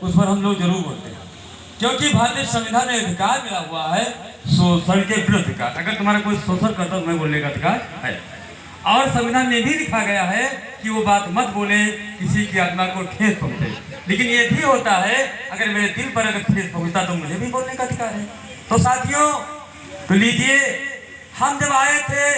उस पर हम लोग जरूर बोलते हैं, क्योंकि भारतीय संविधान में अधिकार मिला हुआ है शोषण के विरुद्ध का। अगर तुम्हारा कोई शोषण करता तो मैं बोलने का अधिकार है। और संविधान में भी लिखा गया है कि वो बात मत बोले किसी की आत्मा को ठेस पहुंचे। लेकिन ये भी होता है अगर मेरे दिल पर अगर ठेस पहुंचता तो मुझे भी बोलने का अधिकार है। तो साथियों, तो लीजिए, हम जब आए थे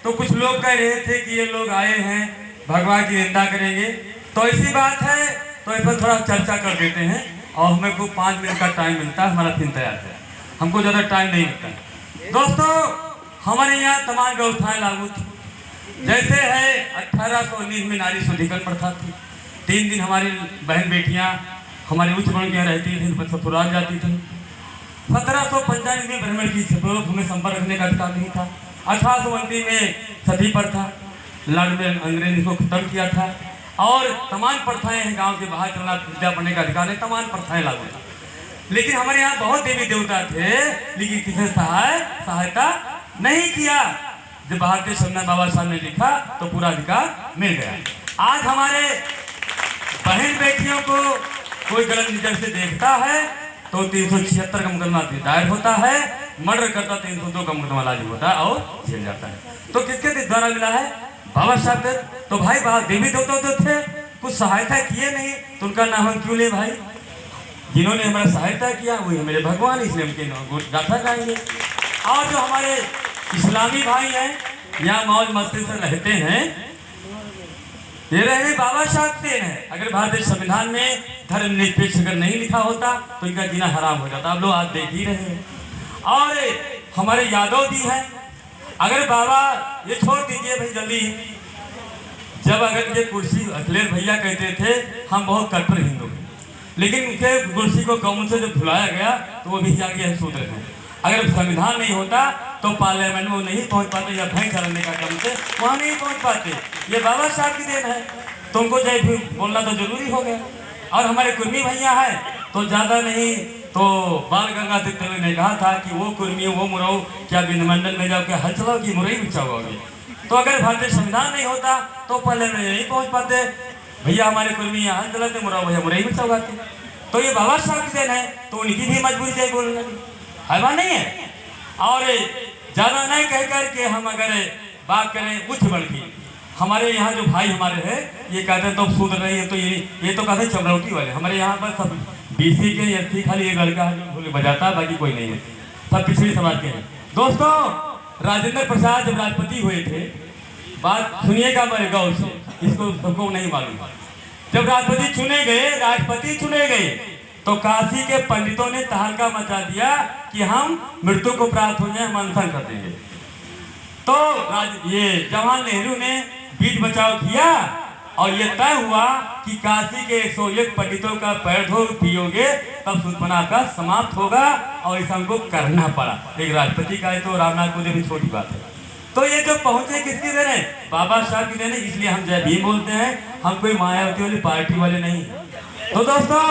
तो कुछ लोग कह रहे थे कि ये लोग आए हैं भगवान की निंदा करेंगे, तो ऐसी बात है तो इस पर थोड़ा चर्चा कर देते हैं। और हमें को 5 मिनट का टाइम मिलता है, हमारा फिल्म तैयार है, हमको ज़्यादा टाइम नहीं मिलता है। दोस्तों, हमारे यहाँ तमाम व्यवस्थाएं लागू थी। जैसे है 1819 में नारी शुद्धिकरण प्रथा थी। 3 दिन हमारी बहन बेटियाँ हमारे उच्च वर्ण के यहाँ रहती थी, ससुराल जाती थी। 1795 में ब्राह्मण की हमें संपर्क रखने का अधिकार नहीं था। 1829 में सती प्रथा लड़ में अंग्रेज को खत्म किया था। और तमाम प्रथाएं हैं, गांव के बाहर चलना, पूजा पढ़ने का अधिकार है, तमाम प्रथाएं लागू था। लेकिन हमारे यहाँ बहुत देवी देवता थे, लेकिन किसी सहायता नहीं किया। जब भारतीय संविधान बाबा साहब ने लिखा तो पूरा अधिकार मिल गया। आज हमारे बहन बेटियों को कोई गलत नजर से देखता है तो 376 का मुकदमा दायर होता है, मर्डर करता 302 का मुकदमा लागू होता है और जेल जाता है। तो किसके द्वारा मिला है? बाबा साहब के। तो भाई बाबा देवी देवता तो थे, कुछ सहायता किए नहीं, तो उनका नाम हम क्यों ले भाई? जिन्होंने हमारा सहायता किया वही मेरे भगवान, इसलिए उनके गाथा गाएंगे। और जो हमारे इस्लामी भाई हैं, यहाँ मौज मस्ती से रहते हैं, ये रहे बाबा साहब देन है। अगर भारतीय संविधान में धर्मनिरपेक्ष अगर नहीं लिखा होता तो इनका जीना हराम हो जाता। आप लोग आज देख ही रहे हैं। और हमारे यादव जी हैं, अगर बाबा ये छोड़ दीजिए भाई जल्दी, जब अगर ये कुर्सी अखिलेश भैया कहते थे हम बहुत कट्टर हिंदू हैं, लेकिन उनके कुर्सी को कानून से जब भुलाया गया तो वो भी जाके सूत्र हैं। अगर संविधान नहीं होता तो पार्लियामेंट में वो नहीं पहुंच पाते, या भैंस चलाने का काम से वहाँ नहीं पहुंच पाते। ये बाबा साहब की देन है, तुमको जय भीम बोलना तो जरूरी हो गया। और हमारे कुर्मी भैया है तो ज़्यादा नहीं तो बाल गंगाधर तिलक ने कहा था कि वो कुर्मी वो मुरऊ क्या विधिमंडल में जाओ क्या हल चलाओ कि मुरई बिछाओगे। तो अगर भारतीय संविधान नहीं होता तो पहले में नहीं पहुंच पाते। भैया हमारे कुर्मी यहाँ हल चलाते, मुरऊ भैया मुरई बिछाओगाते। तो ये बाबा साहब की देन है, तो उनकी भी मजबूरी जय बोलने की है नहीं है। और ज़्यादा नहीं कह कर के हम अगर बात करें उच्च वर्ग की, हमारे यहाँ जो भाई हमारे हैं ये कहते हैं तो सूद रही है, तो ये तो कहते हैं चमरौटी वाले। हमारे यहाँ पर सब BC के एससी खाली एक लड़का है जो बजाता है, बाकी कोई नहीं है, सब पिछड़ी समाज के हैं। दोस्तों, राजेंद्र प्रसाद जब राष्ट्रपति हुए थे, बात सुनिएगा मेरे गौर से, इसको सबको नहीं मालूम। जब राष्ट्रपति चुने गए तो काशी के पंडितों ने तहलका मचा दिया कि हम मृत्यु को प्राप्त हो जाए, हम अनशन कर देंगे। तो ये जवाहरलाल नेहरू ने बीच बचाव किया और ये तय हुआ कि काशी के 101 पंडितों का पैर धो पियोगे तब शूर्पणखा का समाप्त होगा, और इसे हमको करना पड़ा। एक राष्ट्रपति का है तो रामनाथ कोविंद भी छोटी बात है। तो ये जो पहुंचे किसकी देन है? बाबा साहब की देन है, इसलिए हम जय भीम बोलते हैं, हम कोई मायावती वाली पार्टी वाले नहीं। तो दोस्तों,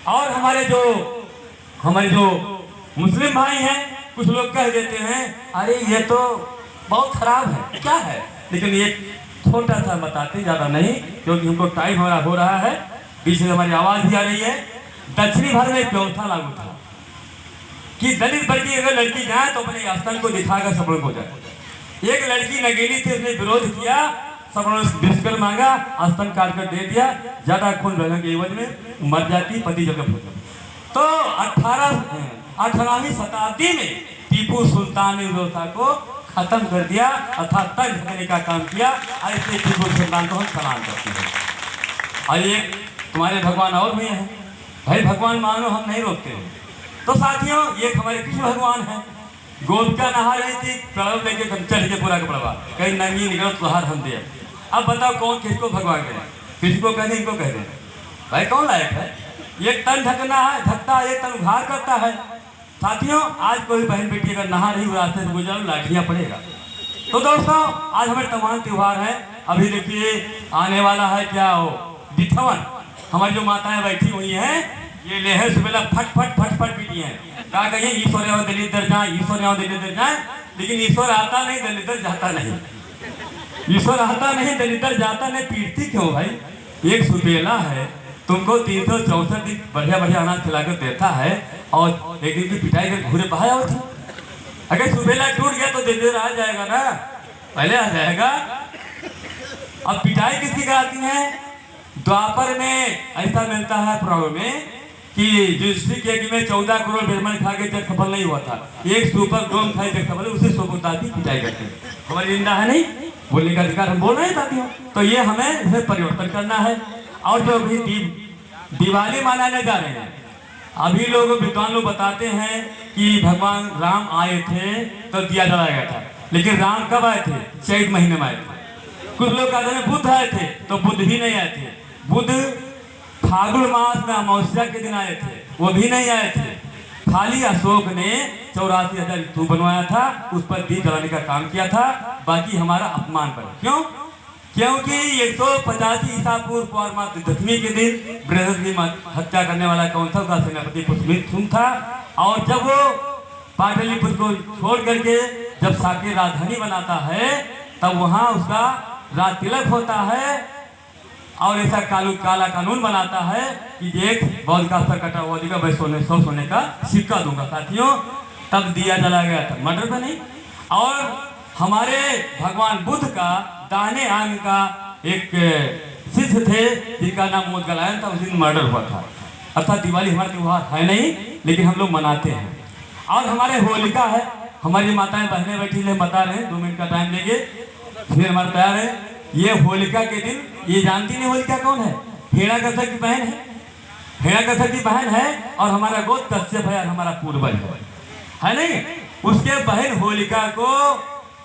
और हमारे जो मुस्लिम भाई हैं, कुछ लोग कह देते हैं अरे ये तो बहुत खराब है, क्या है, लेकिन ये छोटा सा बताते, ज़्यादा नहीं, क्योंकि हमको टाइम हमारा हो रहा है, बीच में हमारी आवाज़ भी आ रही है। दक्षिणी भारत में व्यवस्था लागू था कि दलित वर्ग की अगर लड़की जाए तो अपने स्तन को दिखाकर सफल हो जाए। एक लड़की नगेली थी, उसने विरोध किया, सबने मांगा, स्तन काट कर दे दिया, ज्यादा खून बहने के एवज में मर जाती, पति जगह हो जाती। तो 18वीं शताब्दी में टीपू सुल्तान ने व्यवस्था को खत्म कर दिया, अर्थात तय करने का काम किया। ऐसे टीपू सुल्तान को हम सलाम करते हैं। और ये तुम्हारे भगवान और भी हैं भाई, भगवान मानो हम नहीं रोकते हैं। तो साथियों, ये हमारे कृष्ण भगवान हैं, गोपिका नहा रही थी, प्रभु लेके चढ़ के पूरा कपड़ा कहीं नंगी निकलो तुहार हम दे। अब बताओ कौन किसको भगवान करें, किसको कह दें, इनको कह दें भाई, कौन लायक है? एक तन ढकना है, ढकता है, एक तन उघार करता है। साथियों, आज कोई बहन बेटी अगर नहा रही रास्ते से गुजर लाठियाँ पड़ेगा। तो दोस्तों, आज हमारे तमाम त्यौहार हैं। अभी देखिए आने वाला है क्या हो बिठवन, हमारी जो माताएं बैठी हुई हैं ये लेहर से पहले फट फट फट फट पीटी हैं, कहा कहिए ईश्वर यहाँ दलित दर जाए, ईश्वर यहाँ दलित दर जाए, लेकिन ईश्वर आता नहीं, दलित दर जाता नहीं, ईश्वर आता नहीं, दलित दर जाता नहीं। पीटती क्यों भाई? एक सुपेला है, तुमको 364 दिन बढ़िया बढ़िया अनाज खिलाकर देता है और एक दिन की पिटाई कर घूरे बाहर आओ थी। अगर सुबेला टूट गया तो दिन देर आ जाएगा ना, पहले आ जाएगा। अब पिटाई किसकी कराती है? द्वापर में ऐसा मिलता है पुराणों में कि युधिष्ठिर के यज्ञ में 14 करोड़ ब्राह्मण खा के जब सफल नहीं हुआ था, एक सुपर डोम खाए जब सफल, उसे सोपुताती पिटाई करते हैं। हमारी निंदा है नहीं, बोलने का अधिकार हम बोल रहे हैं साथियों। तो ये हमें इसे परिवर्तन करना है। और जो अभी दिवाली मनाने जा रहे हैं, अभी लोग विद्वान लोग बताते हैं कि भगवान राम आए थे तो दिया जलाया गया था, लेकिन राम कब आए थे? चैत महीने में आए थे। कुछ लोग कहते हैं बुद्ध आए थे, तो बुद्ध भी नहीं आए थे। बुद्ध फागुन मास में अमावस्या के दिन आए थे, वो भी नहीं आए थे। खाली अशोक ने 84,000 स्तूप बनवाया था, उस पर दीप जलाने का काम किया था, बाकी हमारा अपमान पर। क्यों? क्योंकि 185 ईसा पूर्व पौर्णिमा दशमी के दिन बृहस्पति की हत्या करने वाला कौन था? उसका सेनापति पुष्पमित्र था। और जब वो पाटलिपुत्र को छोड़ करके जब साकेत राजधानी बनाता है, तब वहां उसका राज तिलक होता है और ऐसा काला कानून बनाता है कि देख बौद्ध का सर कटा हुआ देगा, भाई सोने का सिक्का दूंगा साथियों। तब दिया जला गया था, मर्डर पे नहीं। और हमारे भगवान बुद्ध का दाहिने अंग का एक शिष्य थे जिनका नाम मोदगलायन था, उस दिन मर्डर हुआ था। अर्थात दिवाली हमारा त्योहार है नहीं, लेकिन हम लोग मनाते हैं। और हमारे होलिका है, हमारी माताएं बहनें बैठी है, बता रहे हैं, 2 मिनट का टाइम लेंगे फिर हमारा तैयार है। ये होलिका के दिन, ये जानती नहीं होलिका कौन है? हिरण्यकश्यप की बहन है। हिरण्यकश्यप की बहन है और हमारा गोत्र कश्यप है और हमारा पूर्वज है नहीं? उसके बहन होलिका को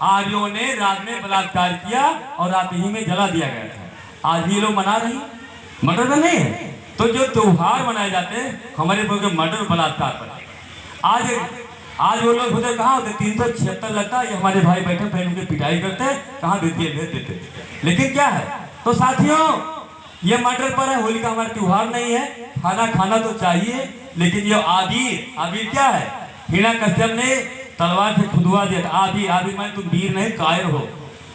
आर्यों ने रात में बलात्कार किया और रात ही में जला दिया गया था। आज भी लोग मना रहे हैं, मर्डर तो नहीं है। तो जो त्योहार मनाए जाते हैं हमारे मर्डर बलात्कार पर, आज वो लोग उधर कहाँ होते? 376 लगता है, ये हमारे भाई बैठे पहले उनकी पिटाई करते, कहाँ देती है भेज देते। लेकिन क्या है? तो साथियों ये मर्डर पर है, होली का हमारा त्योहार नहीं है। खाना तो चाहिए, लेकिन ये आबीर क्या है? हिरण्यकश्यप ने तलवार से खुदवा दिया था। आबीर मैं तुम वीर नहीं कायर हो,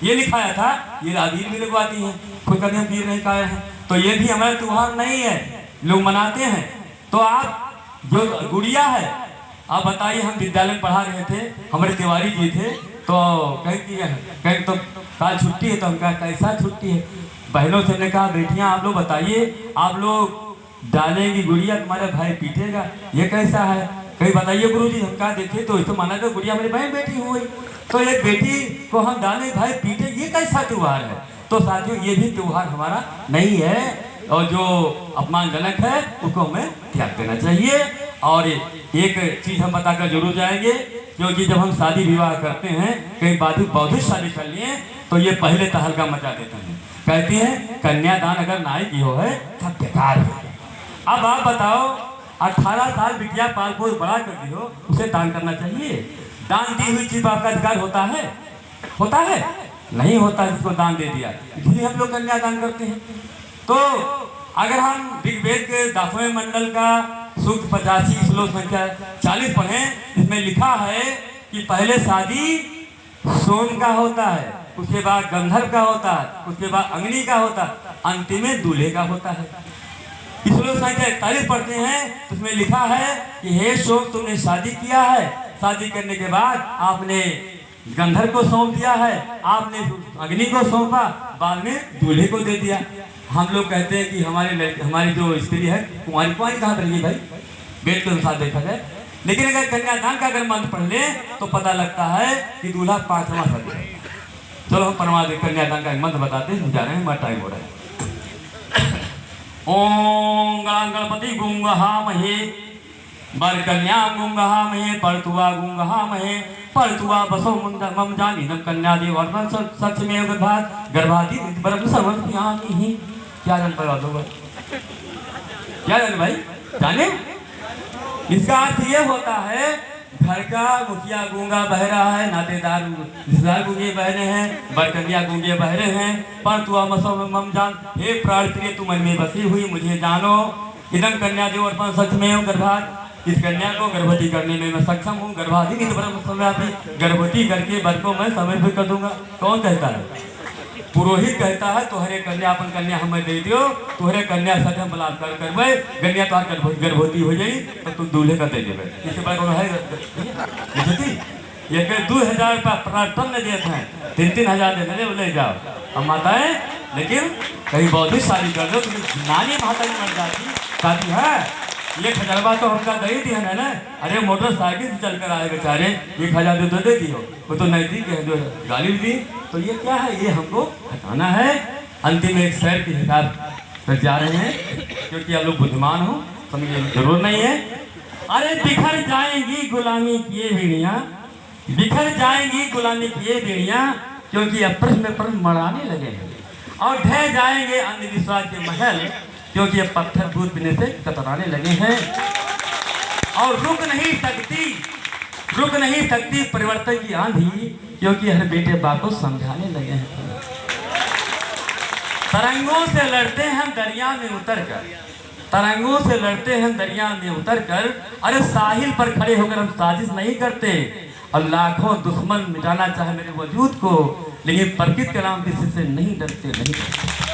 ये लिखाया था। ये आबीर भी लगवाती है, खुद कहते हैं वीर नहीं कायर है। तो ये भी हमारा त्योहार नहीं है, लोग मनाते हैं। तो आप जो गुड़िया है, आप बताइए, हम विद्यालय में पढ़ा रहे थे, हमारे तिवारी जी थे, तो कहीं तो कल छुट्टी है, तो हम कहा कैसा छुट्टी है? बहनों से हमने कहा बेटियां आप लोग बताइए, आप लोग डालेंगी गुड़िया, तुम्हारा भाई पीटेगा, ये कैसा है? कहीं बताइए गुरुजी। हम कहा देखिए, तो इसको माना तो गुड़िया मेरी बहन बेटी हुई, तो एक बेटी को हम डालें भाई पीटे, ये कैसा त्योहार है? तो साथियों ये भी त्योहार हमारा नहीं है, और जो अपमानजनक है उसको हमें त्याग देना चाहिए। और एक चीज हम बताकर जरूर जाएंगे, क्योंकि जब हम शादी विवाह करते हैं, कहीं बौद्धिक शादी कर लिए, तो ये पहले तहलका मचा देते हैं। कहते हैं कन्यादान अगर नाई की हो है तब बेकार है। अब आप बताओ, 18 साल बिटिया पाल पोस बड़ा कर दी हो, उसे दान करना चाहिए? दान दी हुई चीज आपका अधिकार होता है? होता है? नहीं होता, जिसको दान दे दिया, इसलिए हम लोग कन्यादान करते हैं। तो अगर हम ऋग्वेद के 10वें मंडल का सूक्त 85 श्लोक संख्या 40 पढ़ें, इसमें लिखा है कि पहले शादी सोम का होता है, उसके बाद गंधर्व का होता है, उसके बाद अग्नि का होता है, अंतिम में दूल्हे का होता है। इस श्लोक संख्या 41 पढ़ते हैं, उसमें लिखा है कि हे सोम, तुमने शादी किया है, शादी करने के बाद आपने गंधर्व को सौंप दिया है, आपने अग्नि को सौंपा, बाद में दूल्हे को दे दिया। हम लोग कहते हैं कि हमारी जो स्त्री है कुंवारी कहाँ रहेगी भाई? वेद के अनुसार देखा जाए। लेकिन अगर कन्यादान का अगर मंत्र पढ़ ले तो पता लगता है कि दूल्हा 5वां सदी है। चलो हम परमात्मा कन्यादान का मंत्र बताते हैं, जा रहे हैं, हमारा टाइम हो रहा है। ओम गणपति गुंगहामहे बर कन्या गुंगहामहे परतुआ गुंगहामहे परतुआ बसो मम जानीनम कन्या देव और सच में गर्भादी बरम सर्वज्ञानी। क्या जान पाए लोग? क्या जाने भाई? जाने? इसका अर्थ ये होता है, घर का मुखिया गूंगा बहरा है, नातेदार रिश्तेदार गूंगे बहरे हैं, बरकन्या गूंगे बहरे हैं, पर तू मसो मम जान, हे प्राण प्रिय तू मन में बसी हुई मुझे जानो, इदम कन्या देव अर्पण सच में हूँ गर्भात, इस कन्या को गर्भवती करने में मैं सक्षम हूँ। गर्भाधी गर्भवती करके बर को मैं समर्पित कर दूंगा। कौन कहता है? पुरोहित कहता है तोहरे कन्या अपन कन्या हमें दे दियो, तोहरे कन्या साथ हम बलात्कार करबे, कन्या तोहर गर्भवती हो जाई तो तू दूल्हे का दे देबे। इसके बाद कोनो है जति ये के 2000 रुपया प्रार्थन में देते हैं, 3-3 हजार देने ले जाओ हम माताएं। लेकिन कहीं बौद्धिक शादी कर दो, तुम्हें नानी माता नहीं मर जाती, शादी है 1000 रुपया तो हमका दे दी है ना। अरे मोटरसाइकिल से चल कर आए बेचारे, 1000 दे दी हो, वो तो नजदीक है, जो गाली दी। तो ये क्या है, ये हमको हटाना है। अंतिम एक शहर के हिसाब पर जा रहे हैं, क्योंकि आप लोग बुद्धिमान हो, समझने की जरूरत नहीं है। अरे बिखर जाएंगी गुलामी किए बीड़ियाँ, बिखर जाएंगी गुलामी किए बीड़ियाँ, क्योंकि अब प्रश्न में प्रश्न मराने लगे हैं। और ढह जाएंगे अंधविश्वास के महल, क्योंकि अब पत्थर दूध पीने से कतराने लगे हैं। और रुक नहीं सकती परिवर्तन की आंधी, क्योंकि हर बेटे बाप को समझाने लगे हैं। तरंगों से लड़ते हैं दरिया में उतर कर, तरंगों से लड़ते हैं दरिया में उतर कर। अरे साहिल पर खड़े होकर हम साजिश नहीं करते, और लाखों दुश्मन मिटाना चाहे मेरे वजूद को, लेकिन प्रकृति के नाम किसी से नहीं डरते, नहीं डरते।